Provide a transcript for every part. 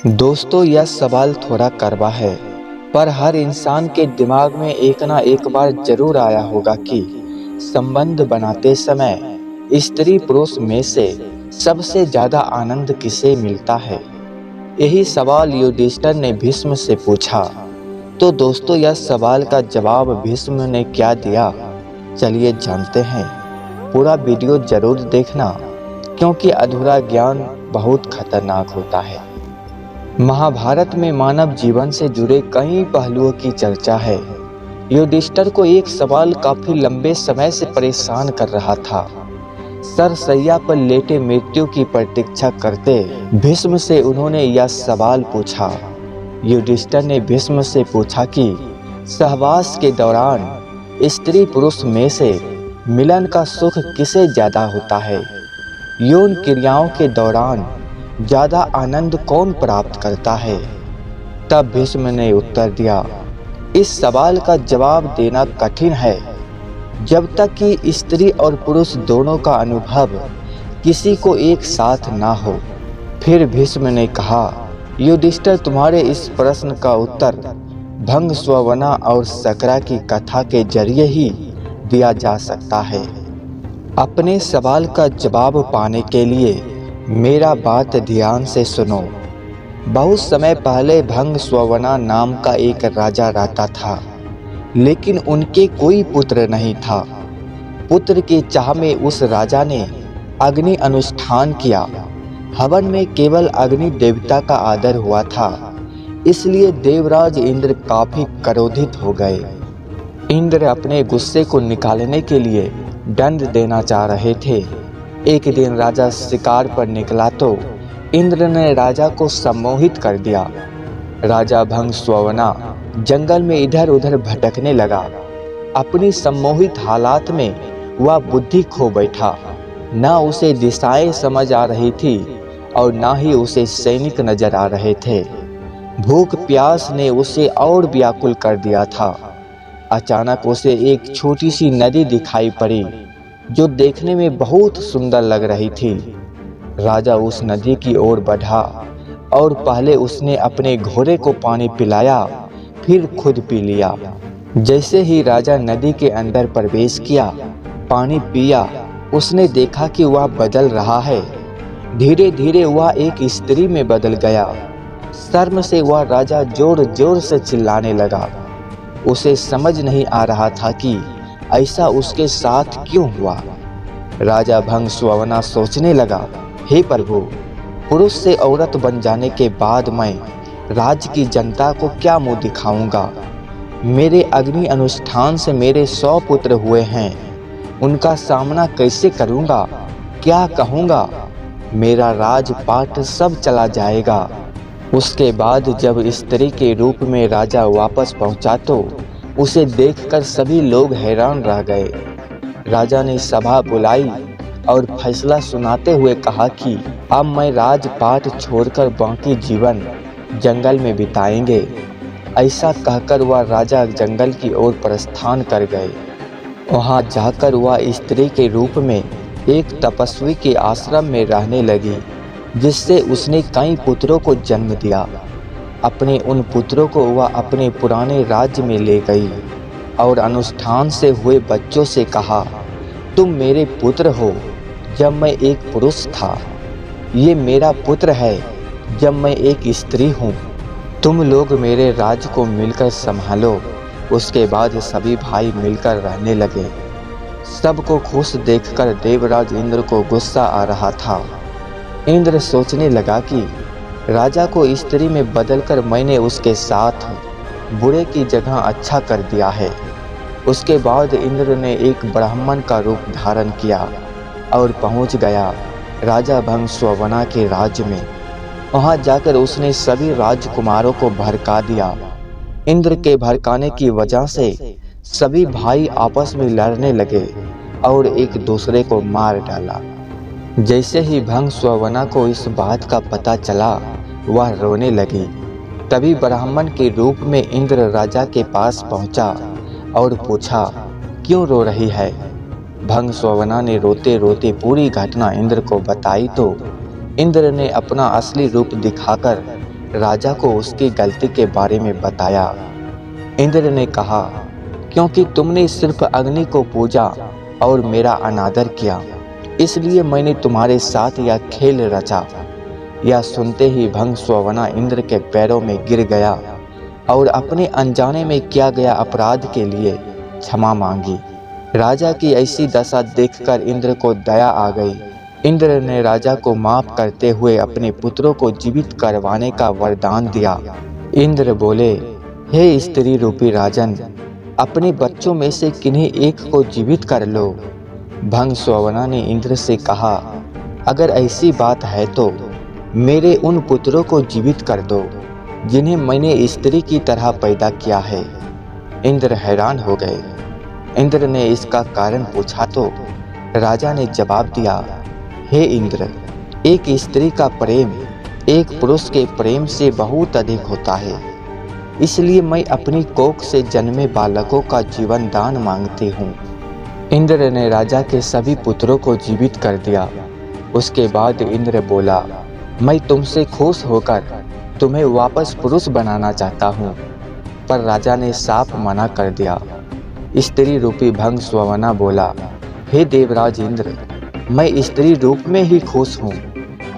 दोस्तों, यह सवाल थोड़ा कड़वा है, पर हर इंसान के दिमाग में एक ना एक बार जरूर आया होगा कि संबंध बनाते समय स्त्री पुरुष में से सबसे ज्यादा आनंद किसे मिलता है। यही सवाल युधिष्ठिर ने भीष्म से पूछा। तो दोस्तों, यह सवाल का जवाब भीष्म ने क्या दिया, चलिए जानते हैं। पूरा वीडियो जरूर देखना, क्योंकि अधूरा ज्ञान बहुत खतरनाक होता है। महाभारत में मानव जीवन से जुड़े कई पहलुओं की चर्चा है। युधिष्ठिर को एक सवाल काफी लंबे समय से परेशान कर रहा था। सरसैया पर लेटे मृत्यु की प्रतीक्षा करते भीष्म से उन्होंने यह सवाल पूछा। युधिष्ठिर ने भीष्म से पूछा कि सहवास के दौरान स्त्री पुरुष में से मिलन का सुख किसे ज्यादा होता है। यौन क्रियाओं के दौरान ज्यादा आनंद कौन प्राप्त करता है। तब भीष्म ने उत्तर दिया, इस सवाल का जवाब देना कठिन है जब तक कि स्त्री और पुरुष दोनों का अनुभव किसी को एक साथ ना हो। फिर भीष्म ने कहा, युधिष्ठिर, तुम्हारे इस प्रश्न का उत्तर भंग स्ववना और सकरा की कथा के जरिए ही दिया जा सकता है। अपने सवाल का जवाब पाने के लिए मेरा बात ध्यान से सुनो। बहुत समय पहले भंग स्ववना नाम का एक राजा रहता था, लेकिन उनके कोई पुत्र नहीं था। पुत्र की चाह में उस राजा ने अग्नि अनुष्ठान किया। हवन में केवल अग्नि देवता का आदर हुआ था, इसलिए देवराज इंद्र काफी क्रोधित हो गए। इंद्र अपने गुस्से को निकालने के लिए दंड देना चाह रहे थे। एक दिन राजा शिकार पर निकला तो इंद्र ने राजा को सम्मोहित कर दिया। राजा भंग स्ववना जंगल में इधर उधर भटकने लगा। अपनी सम्मोहित हालात में वह बुद्धि खो बैठा। न उसे दिशाएं समझ आ रही थी और न ही उसे सैनिक नजर आ रहे थे। भूख प्यास ने उसे और व्याकुल कर दिया था। अचानक उसे एक छोटी सी नदी दिखाई पड़ी, जो देखने में बहुत सुंदर लग रही थी। राजा उस नदी की ओर बढ़ा और पहले उसने अपने घोड़े को पानी पिलाया, फिर खुद पी लिया। जैसे ही राजा नदी के अंदर प्रवेश किया, पानी पिया, उसने देखा कि वह बदल रहा है। धीरे धीरे वह एक स्त्री में बदल गया। शर्म से वह राजा जोर जोर से चिल्लाने लगा। उसे समझ नहीं आ रहा था कि ऐसा उसके साथ क्यों हुआ। राजा भंग स्ववना सोचने लगा, हे प्रभु, पुरुष से औरत बन जाने के बाद मैं राज्य की जनता को क्या मुंह दिखाऊंगा। मेरे अग्नि अनुष्ठान से मेरे 100 पुत्र हुए हैं, उनका सामना कैसे करूंगा, क्या कहूंगा। मेरा राजपाट सब चला जाएगा। उसके बाद जब स्त्री के रूप में राजा वापस पहुंचा तो उसे देखकर सभी लोग हैरान रह गए। राजा ने सभा बुलाई और फैसला सुनाते हुए कहा कि अब मैं राजपाट छोड़कर बाकी जीवन जंगल में बिताएंगे। ऐसा कहकर वह राजा जंगल की ओर प्रस्थान कर गए। वहां जाकर वह स्त्री के रूप में एक तपस्वी के आश्रम में रहने लगी, जिससे उसने कई पुत्रों को जन्म दिया। अपने उन पुत्रों को वह अपने पुराने राज्य में ले गई और अनुष्ठान से हुए बच्चों से कहा, तुम मेरे पुत्र हो जब मैं एक पुरुष था, ये मेरा पुत्र है जब मैं एक स्त्री हूँ। तुम लोग मेरे राज्य को मिलकर संभालो। उसके बाद सभी भाई मिलकर रहने लगे। सबको खुश देखकर देवराज इंद्र को गुस्सा आ रहा था। इंद्र सोचने लगा कि राजा को स्त्री में बदलकर मैंने उसके साथ बुरे की जगह अच्छा कर दिया है। उसके बाद इंद्र ने एक ब्राह्मण का रूप धारण किया और पहुंच गया राजा भंग स्ववना के राज्य में। वहां जाकर उसने सभी राजकुमारों को भड़का दिया। इंद्र के भड़काने की वजह से सभी भाई आपस में लड़ने लगे और एक दूसरे को मार डाला। जैसे ही भंग स्ववना को इस बात का पता चला, वह रोने लगी। तभी ब्राह्मण के रूप में इंद्र राजा के पास पहुंचा और पूछा, क्यों रो रही है। भंग स्ववना ने रोते रोते पूरी घटना इंद्र को बताई तो इंद्र ने अपना असली रूप दिखाकर राजा को उसकी गलती के बारे में बताया। इंद्र ने कहा, क्योंकि तुमने सिर्फ अग्नि को पूजा और मेरा अनादर किया, इसलिए मैंने तुम्हारे साथ यह खेल रचा। यह सुनते ही भंगस्ववना इंद्र के पैरों में गिर गया और अपने अनजाने में किया गया अपराध के लिए क्षमा मांगी। राजा की ऐसी दशा देखकर इंद्र को दया आ गई। इंद्र ने राजा को माफ करते हुए अपने पुत्रों को जीवित करवाने का वरदान दिया। इंद्र बोले, हे स्त्री रूपी राजन, अपने बच्चों में से किन्हीं एक को जीवित कर लो। भंगस्ववना ने इंद्र से कहा, अगर ऐसी बात है तो मेरे उन पुत्रों को जीवित कर दो जिन्हें मैंने स्त्री की तरह पैदा किया है। इंद्र हैरान हो गए। इंद्र ने इसका कारण पूछा तो राजा ने जवाब दिया, हे इंद्र, एक स्त्री का प्रेम एक पुरुष के प्रेम से बहुत अधिक होता है, इसलिए मैं अपनी कोख से जन्मे बालकों का जीवन दान मांगती हूँ। इंद्र ने राजा के सभी पुत्रों को जीवित कर दिया। उसके बाद इंद्र बोला, मैं तुमसे खुश होकर तुम्हें वापस पुरुष बनाना चाहता हूँ। पर राजा ने साफ मना कर दिया। स्त्री रूपी भंगस्ववना बोला, हे देवराज इंद्र, मैं स्त्री रूप में ही खुश हूँ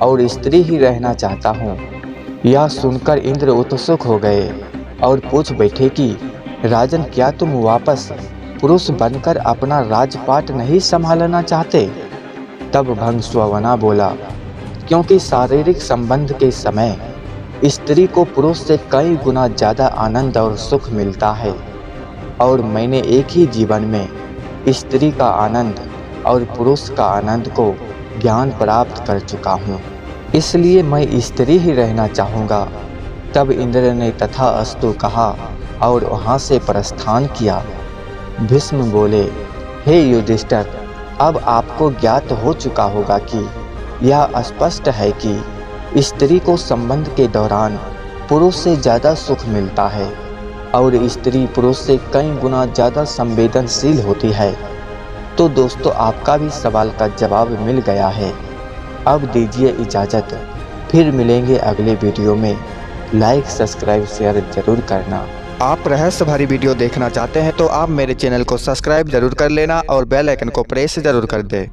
और स्त्री ही रहना चाहता हूँ। यह सुनकर इंद्र उत्सुक हो गए और पूछ बैठे कि राजन, क्या तुम वापस पुरुष बनकर अपना राजपाट नहीं संभालना चाहते? तब भंगस्ववना बोला, क्योंकि शारीरिक संबंध के समय स्त्री को पुरुष से कई गुना ज़्यादा आनंद और सुख मिलता है और मैंने एक ही जीवन में स्त्री का आनंद और पुरुष का आनंद को ज्ञान प्राप्त कर चुका हूँ, इसलिए मैं स्त्री ही रहना चाहूँगा। तब इंद्र ने तथास्तु कहा और वहाँ से प्रस्थान किया। भीष्म बोले, हे युधिष्ठिर, अब आपको ज्ञात हो चुका होगा कि यह स्पष्ट है कि स्त्री को संबंध के दौरान पुरुष से ज़्यादा सुख मिलता है और स्त्री पुरुष से कई गुना ज़्यादा संवेदनशील होती है। तो दोस्तों, आपका भी सवाल का जवाब मिल गया है। अब दीजिए इजाज़त, फिर मिलेंगे अगले वीडियो में। लाइक, सब्सक्राइब, शेयर जरूर करना। आप रहस्य भरी वीडियो देखना चाहते हैं तो आप मेरे चैनल को सब्सक्राइब जरूर कर लेना और बेल आइकन को प्रेस जरूर कर दें।